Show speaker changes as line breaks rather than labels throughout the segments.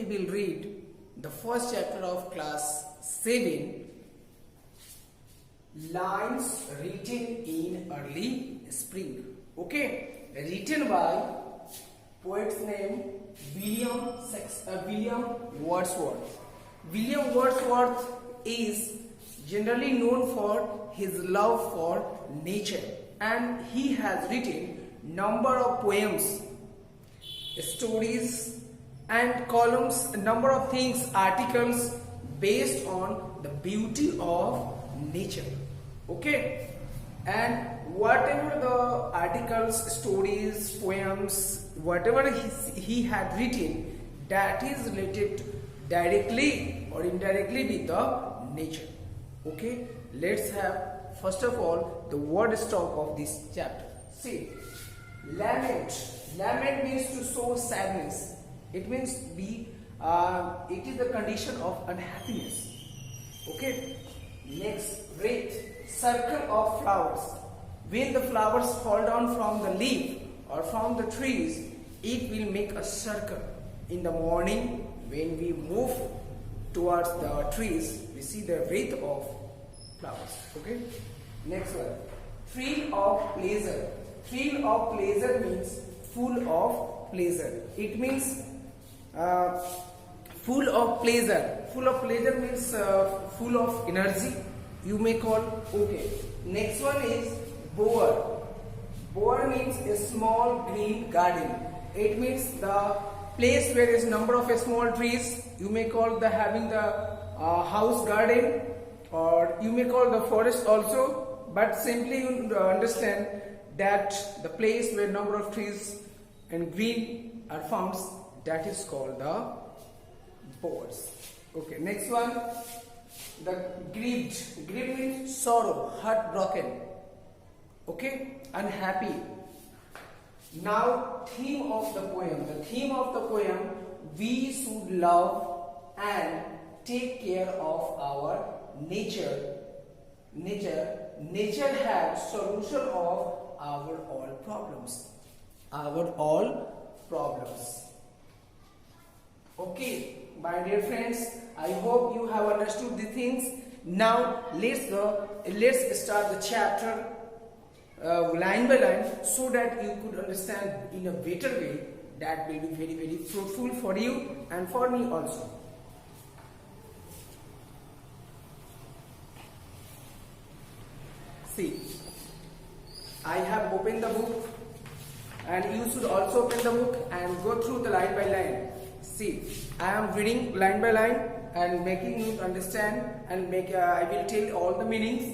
will read the first chapter of class 7, Lines Written in Early Spring. Okay, written by poet's name William Wordsworth. William Wordsworth is generally known for his love for nature, and he has written number of poems, stories and columns, a number of things, articles based on the beauty of nature. Okay, and whatever the articles, stories, poems, whatever he had written, that is related directly or indirectly with the nature. Okay, let's have first of all the word stock of this chapter. See, lament. Lament means to show sadness. It means it is the condition of unhappiness. Okay. Next, wreath, circle of flowers. When the flowers fall down from the leaf or from the trees, it will make a circle. In the morning, when we move towards the trees, we see the wreath of flowers. Okay. Next one, thrill of pleasure. Thrill of pleasure means full of pleasure. It means full of pleasure. Full of pleasure means full of energy, you may call. Okay. Next one is bower. Bower means a small green garden. It means the place where there is number of small trees. You may call the having the house garden, or you may call the forest also. But simply you understand that the place where number of trees and green are found, that is called the bowers. Okay, next one, the grieved. Grieved means sorrow, heartbroken. Okay, unhappy. Now, theme of the poem. The theme of the poem: we should love and take care of our nature. Nature has solution of our all problems. Our all problems. Okay, my dear friends, I hope you have understood the things. Now let's start the chapter line by line, so that you could understand in a better way. That will be very, very fruitful for you and for me also. See, I have opened the book, and you should also open the book and go through the line by line. See, I am reading line by line and making you understand, and I will tell all the meanings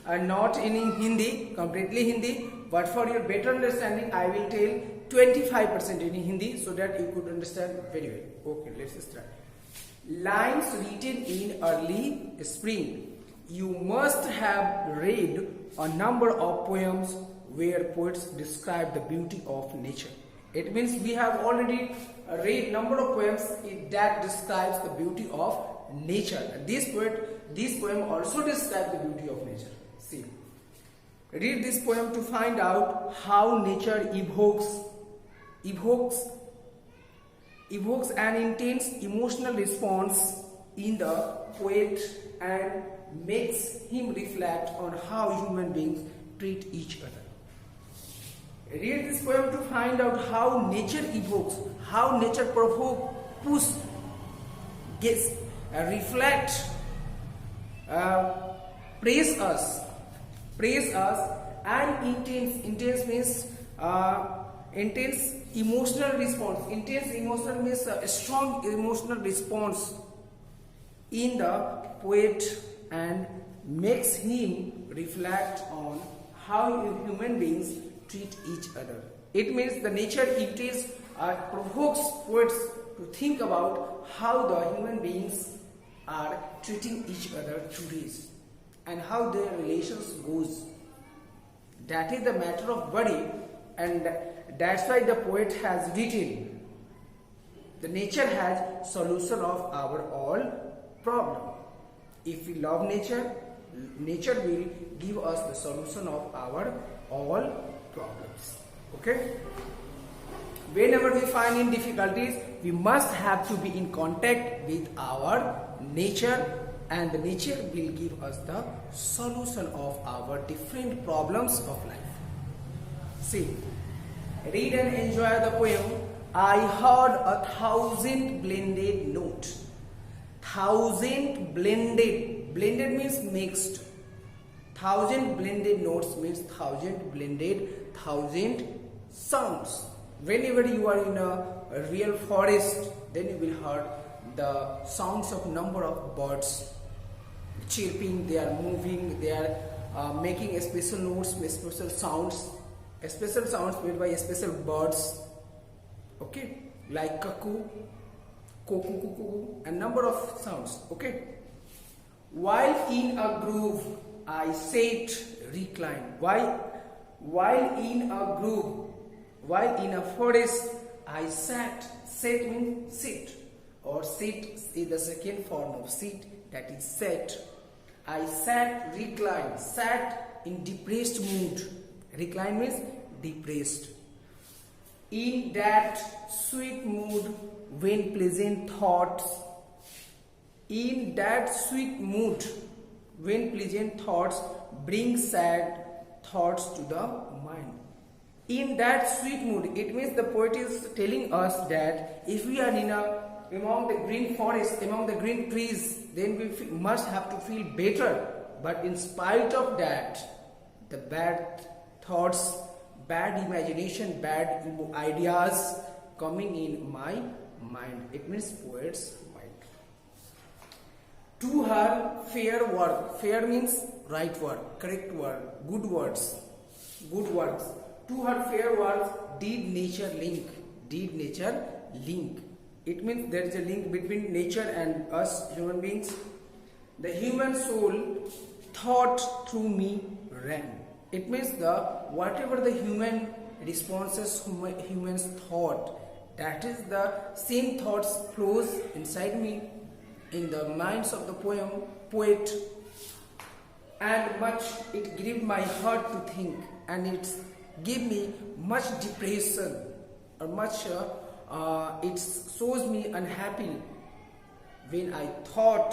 not in Hindi, completely Hindi, but for your better understanding I will tell 25% in Hindi, so that you could understand very well. Okay, let's start. Lines written in early spring. You must have read a number of poems where poets describe the beauty of nature. It means we have already read number of poems that describes the beauty of nature. This poem also describes the beauty of nature. See, read this poem to find out how nature evokes an intense emotional response in the poet, and makes him reflect on how human beings treat each other. Read this poem to find out how nature evokes, how nature provokes, push, gets, reflect, praise us, and intense means intense emotional response. Intense emotional means a strong emotional response in the poet, and makes him reflect on how human beings treat each other. It means the nature provokes poets to think about how the human beings are treating each other today, and how their relations goes. That is the matter of body, and that's why the poet has written, the nature has solution of our all problem. If we love nature, nature will give us the solution of our all problems. Okay. whenever we find in difficulties, we must have to be in contact with our nature, and the nature will give us the solution of our different problems of life. See, read and enjoy the poem. I heard 1,000 blended notes. 1,000 blended. Blended means mixed. 1,000 blended notes means 1,000 blended, 1,000 sounds. Whenever you are in a real forest, then you will hear the sounds of number of birds chirping. They are moving. They are making a special notes, special sounds made by special birds. Okay, like cuckoo, cuckoo, cuckoo, and number of sounds. Okay. While in a grove, I sat, reclined. While in a grove, while in a forest, I sat. Sat means sit, or sit is the second form of sit, that is sat. I sat, reclined. Sat in depressed mood. Reclined means depressed. In that sweet mood when pleasant thoughts. In that sweet mood when pleasant thoughts bring sad thoughts to the mind. In that sweet mood, it means the poet is telling us that if we are among the green forest, among the green trees, then we must have to feel better. But in spite of that, the bad thoughts, bad imagination, bad ideas coming in my mind. It means poet's mind. To her fair work. Fair means right word, correct word, good words, good words. To her fair works did nature link. Did nature link. It means there is a link between nature and us human beings. The human soul thought through me ran. It means whatever the human responses, humans thought, that is the same thoughts flows inside me, in the minds of the poet, and much it grieved my heart to think, and it gave me much depression, or much it shows me unhappy when I thought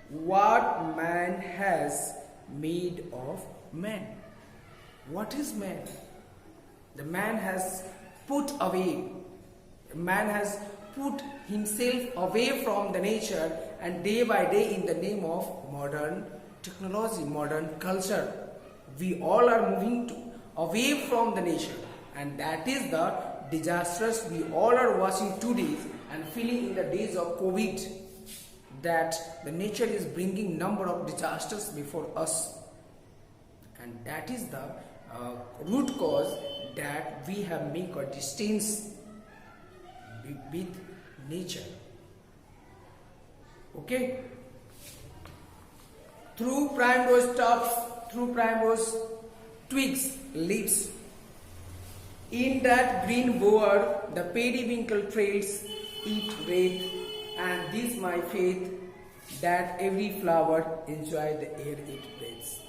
what man has made of man. What is man? The man has put away, man has put himself away from the nature, and day by day in the name of modern technology, modern culture, we all are moving away from the nature, and that is the disastrous we all are watching today and feeling in the days of COVID, that the nature is bringing number of disasters before us, and that is the root cause that we have make a distance with nature. Okay, through primrose tops, through primrose twigs, leaves, in that green bower the periwinkle trails eat red, and this my faith that every flower enjoy the air it breathes.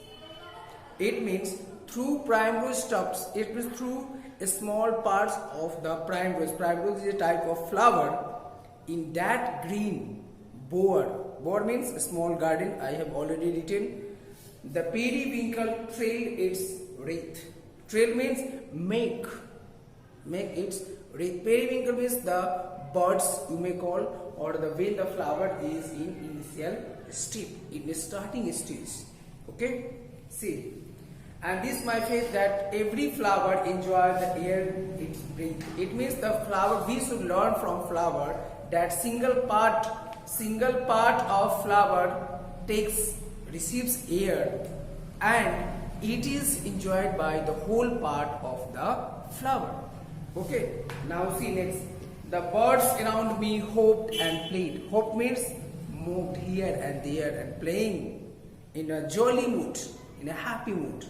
It means through primrose tops, it means through small parts of the primrose. Primrose is a type of flower. In that green bower, bower means a small garden, I have already written. The periwinkle trail its wreath. Trail means make its wreath. Periwinkle means the buds you may call, or the when the flower is in initial stage, in the starting stage. Okay, see. And this my faith that every flower enjoy the air it brings. It means the flower, we should learn from flower that single part of flower receives air, and it is enjoyed by the whole part of the flower. Okay, now see next. The birds around me hoped and played. Hope means moved here and there and playing in a jolly mood, in a happy mood.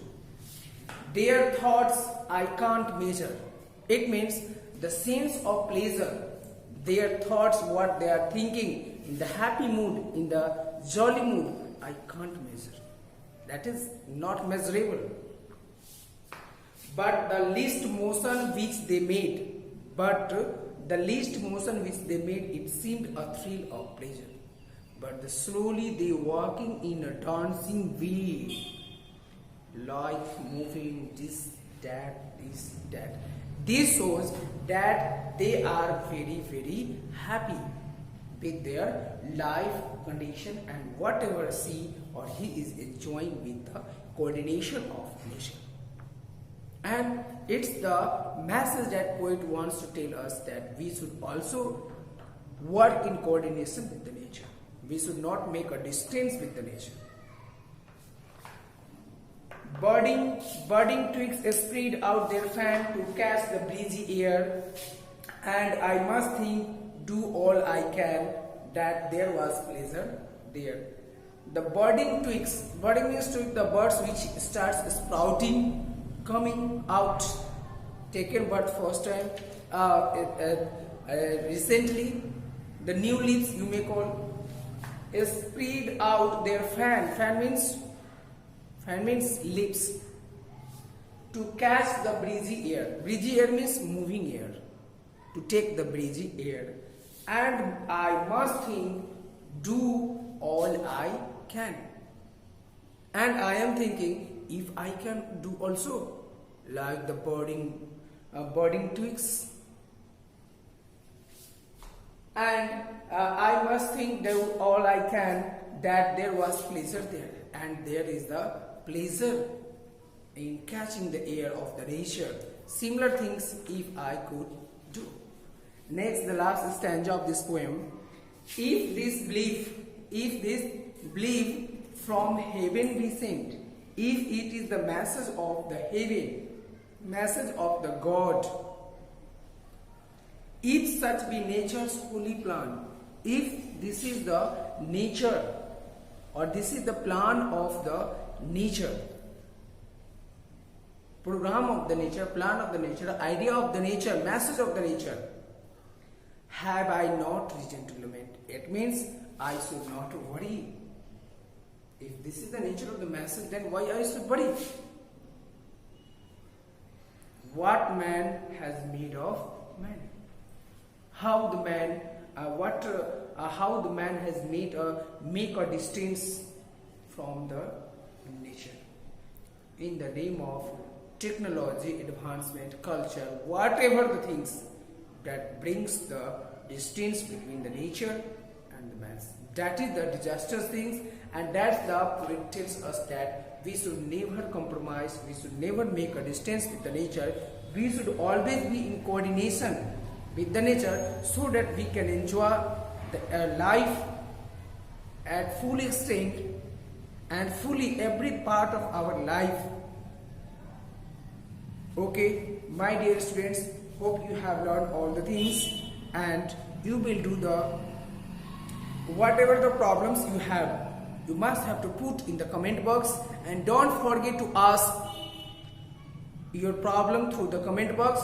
Their thoughts I can't measure. It means the sense of pleasure. Their thoughts, what they are thinking in the happy mood, in the jolly mood, I can't measure. That is not measurable. But the least motion which they made, but the least motion which they made, it seemed a thrill of pleasure. But slowly they walking in a dancing way, like moving this, that, this, that. This shows that they are very, very happy with their life condition and whatever she or he is enjoying with the coordination of nature. And it's the message that poet wants to tell us, that we should also work in coordination with the nature. We should not make a distance with the nature. Budding twigs spread out their fan to catch the breezy air, and I must think, do all I can, that there was pleasure there. The budding twigs, budding means to the birds which starts sprouting, coming out, taken birth first time, recently, the new leaves you may call, spread out their fan. Fan means lips, to catch the breezy air. Breezy air means moving air, to take the breezy air. And I must think, do all I can. And I am thinking, if I can do also, like the budding twigs. And I must think, do all I can, that there was pleasure there. And there is the pleasure in catching the air of the nature. Similar things if I could do. Next, the last stanza of this poem. If this belief from heaven be sent, if it is the message of the heaven, message of the God, if such be nature's holy plan, if this is the nature, or this is the plan of the nature, program of the nature, plan of the nature, idea of the nature, message of the nature, have I not reason to lament? It means I should not worry. If this is the nature of the message, then why I should worry? What man has made of man? How the man, how the man has made make a distance from the nature. In the name of technology, advancement, culture, whatever the things that brings the distance between the nature and the man. That is the disastrous things, and that's the poet tells us that we should never compromise, we should never make a distance with the nature. We should always be in coordination with the nature, so that we can enjoy the life at full extent and fully every part of our life. Okay, my dear students, hope you have learned all the things and you will do the whatever the problems you have. You must have to put in the comment box, and don't forget to ask your problem through the comment box.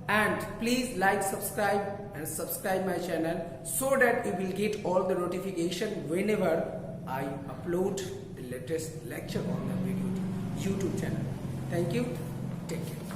And please like, subscribe and subscribe my channel, so that you will get all the notification whenever I upload the latest lecture on the video YouTube channel. Thank you. Take care.